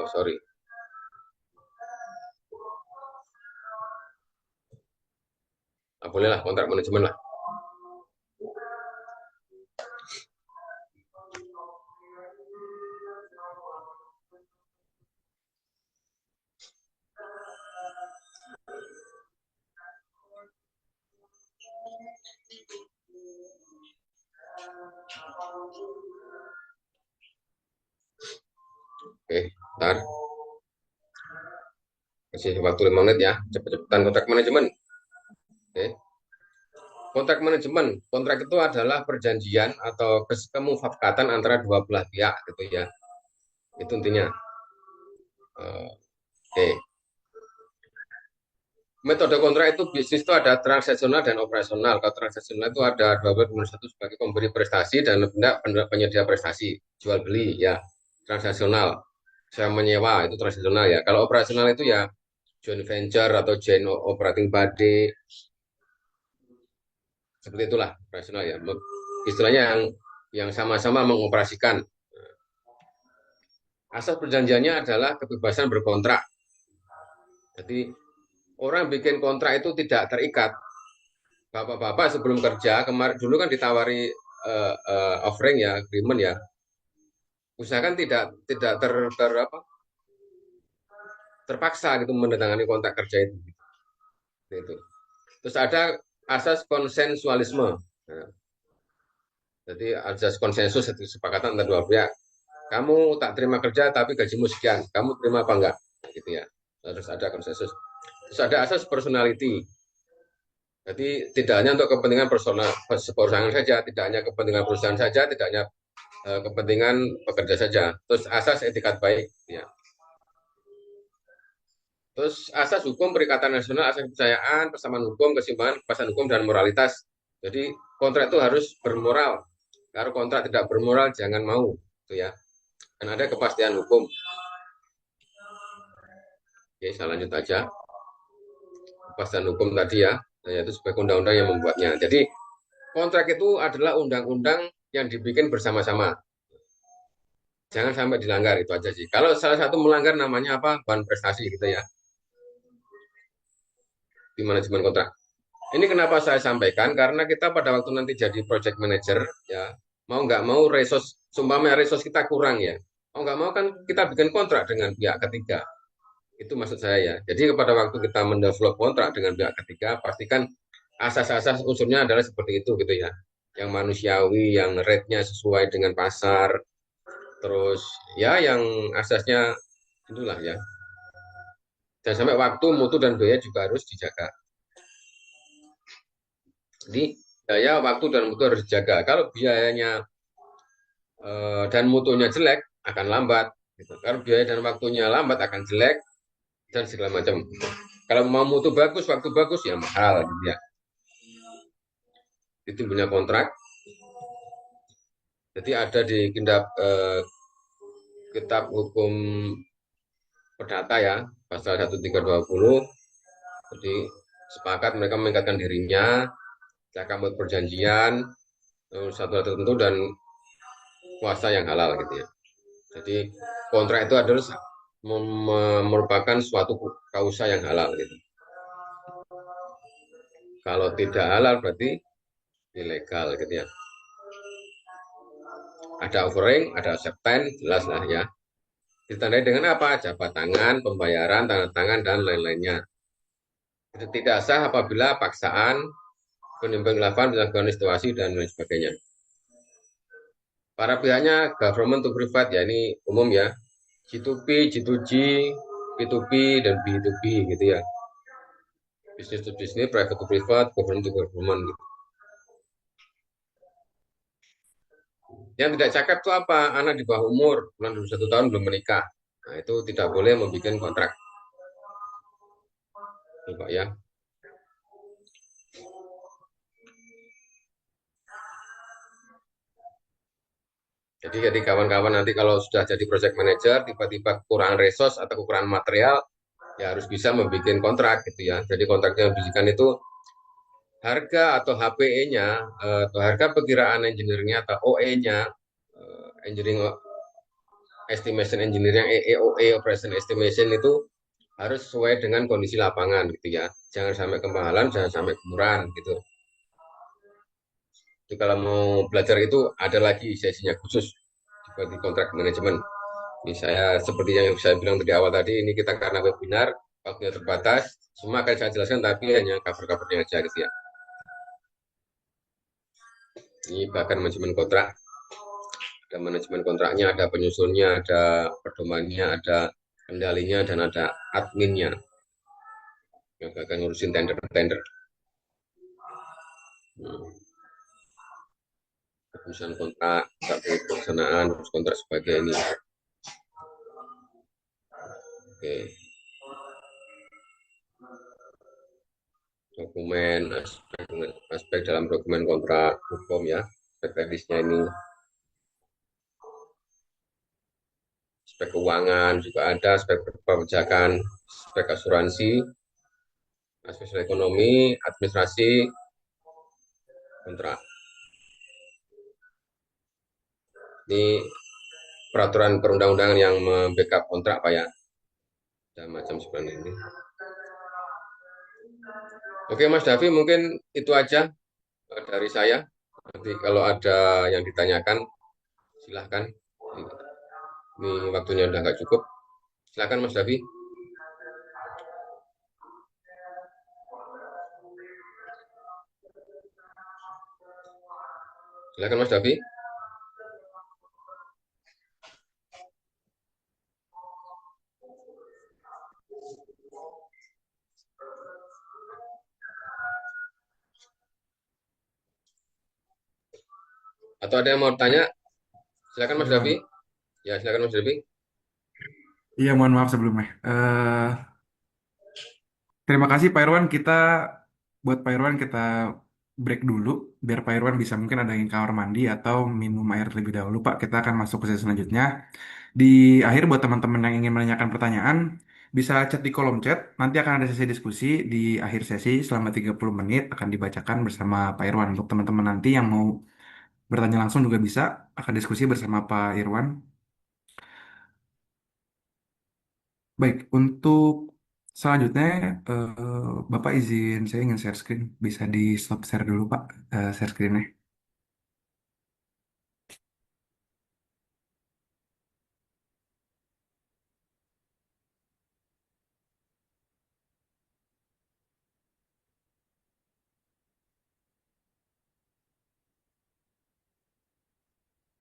Oh, sorry. Nah, bolehlah kontrak manajemen lah. Oke, ntar kasih waktu 5 menit ya. Cepet-cepetan kontrak manajemen. Oke. Kontrak manajemen, kontrak itu adalah perjanjian atau kemufakatan antara dua belah pihak gitu ya. Itu intinya. Oke. Metode kontrak itu bisnis itu ada transaksional dan operasional. Kalau transaksional itu ada dua belas satu sebagai pemberi prestasi dan penyedia prestasi, jual beli ya. Transaksional, saya menyewa itu transaksional ya. Kalau operasional itu ya joint venture atau joint operating body, seperti itulah operasional ya. Istilahnya yang sama-sama mengoperasikan. Asas perjanjiannya adalah kebebasan berkontrak. Jadi orang bikin kontrak itu tidak terikat. Bapak-bapak sebelum kerja kemarin dulu kan ditawari offering ya, agreement ya. Usahakan tidak apa, terpaksa gitu menandatangani kontrak kerja itu. Gitu. Terus ada asas konsensualisme. Nah, jadi asas konsensus kesepakatan antara dua pihak. Kamu tak terima kerja tapi gajimu sekian. Kamu terima apa enggak? Gitu ya. Terus ada konsensus. Terus ada asas personality. Jadi tidak hanya untuk kepentingan personal perusahaan saja, tidak hanya kepentingan perusahaan saja, tidak hanya kepentingan pekerja saja. Terus asas etikat baik, ya. Terus asas hukum perikatan nasional, asas kepercayaan, persamaan hukum, keseimbangan, kepastian hukum dan moralitas. Jadi kontrak itu harus bermoral. Kalau kontrak tidak bermoral jangan mau, itu ya. Dan ada kepastian hukum. Oke, saya lanjut aja. Kepastian hukum tadi ya, yaitu sebagai undang-undang yang membuatnya. Jadi kontrak itu adalah undang-undang yang dibikin bersama-sama. Jangan sampai dilanggar itu aja sih. Kalau salah satu melanggar namanya apa? Bahan prestasi gitu ya di manajemen kontrak. Ini kenapa saya sampaikan karena kita pada waktu nanti jadi project manager ya mau nggak mau resource sumpahnya resource kita kurang ya. Mau nggak mau kan kita bikin kontrak dengan pihak ketiga. Itu maksud saya ya. Jadi pada waktu kita mendevelop kontrak dengan pihak ketiga pastikan asas-asas unsurnya adalah seperti itu gitu ya. Yang manusiawi, yang rate-nya sesuai dengan pasar, terus ya yang asasnya itulah ya. Dan sampai waktu, mutu, dan biaya juga harus dijaga. Jadi biaya, waktu, dan mutu harus dijaga. Kalau biayanya dan mutunya jelek, akan lambat. Gitu. Kalau biaya dan waktunya lambat, akan jelek, dan segala macam. Kalau mau mutu bagus, waktu bagus, ya mahal. Gitu ya. Itu punya kontrak. Jadi ada di kitab hukum perdata ya, pasal 1320. Jadi sepakat mereka meningkatkan dirinya, cakap buat perjanjian, satu hal tertentu dan kuasa yang halal gitu ya. Jadi kontrak itu adalah merupakan suatu kausa yang halal gitu. Kalau tidak halal berarti ilegal gitu ya. Ada offering, ada acceptance, jelas lah ya. Ditandai dengan apa? Jabat tangan, pembayaran, tanda tangan, dan lain-lainnya. Itu tidak sah apabila paksaan, penimbang khilafan, penyalahgunaan situasi, dan lain sebagainya. Para pihaknya government to private ya, ini umum ya. G2P, G2G, P2P, dan B2B gitu ya. Business to business, private to private, government to government gitu. Yang tidak cakep itu apa? Anak di bawah umur, 21 tahun belum menikah. Nah, itu tidak boleh membuat kontrak. Coba ya. Jadi kawan-kawan nanti kalau sudah jadi project manager, tiba-tiba kekurangan resource atau kekurangan material, ya harus bisa membuat kontrak gitu ya. Jadi kontrak yang diberikan itu harga atau HPE-nya, atau harga perkiraan engineer-nya atau OE-nya, engineering estimation engineering EOE operation estimation itu harus sesuai dengan kondisi lapangan gitu ya. Jangan sampai kemahalan, jangan sampai murahan gitu. Jadi kalau mau belajar itu ada lagi sesinya khusus seperti kontrak manajemen. Ini saya seperti yang saya bilang tadi awal tadi, ini kita karena webinar, waktunya terbatas, semua akan saya jelaskan tapi hanya cover-covernya aja gitu ya. Ini bahkan manajemen kontrak, ada manajemen kontraknya, ada penyusunnya, ada pedomannya, ada kendalinya, dan ada adminnya yang akan ngurusin tender-tender. Hmm. Penyusunan kontrak, pelaksanaan, kontrak sebagai ini. Oke. Dokumen, aspek dalam dokumen kontrak hukum ya, aspek teknisnya ini, aspek keuangan juga ada, aspek perpajakan, aspek asuransi, aspek ekonomi, administrasi, kontrak. Ini peraturan perundang-undangan yang membackup kontrak Pak ya, dan macam seperti ini. Oke Mas Davi, mungkin itu aja dari saya. Nanti kalau ada yang ditanyakan, silahkan. Ini waktunya udah nggak cukup. Silahkan Mas Davi. Silahkan Mas Davi. Atau ada yang mau tanya? Silakan Mas Davi. Irwan. Ya, silakan Mas Davi. Iya, mohon maaf sebelumnya. Terima kasih Pak Irwan. Buat Pak Irwan kita break dulu, biar Pak Irwan bisa mungkin ada yang kamar mandi atau minum air terlebih dahulu, Pak. Kita akan masuk ke sesi selanjutnya. Di akhir buat teman-teman yang ingin menanyakan pertanyaan, bisa chat di kolom chat. Nanti akan ada sesi diskusi di akhir sesi selama 30 menit akan dibacakan bersama Pak Irwan. Untuk teman-teman nanti yang mau bertanya langsung juga bisa, akan diskusi bersama Pak Irwan. Baik, untuk selanjutnya, Bapak izin saya ingin share screen. Bisa di stop share dulu, Pak, share screen-nya.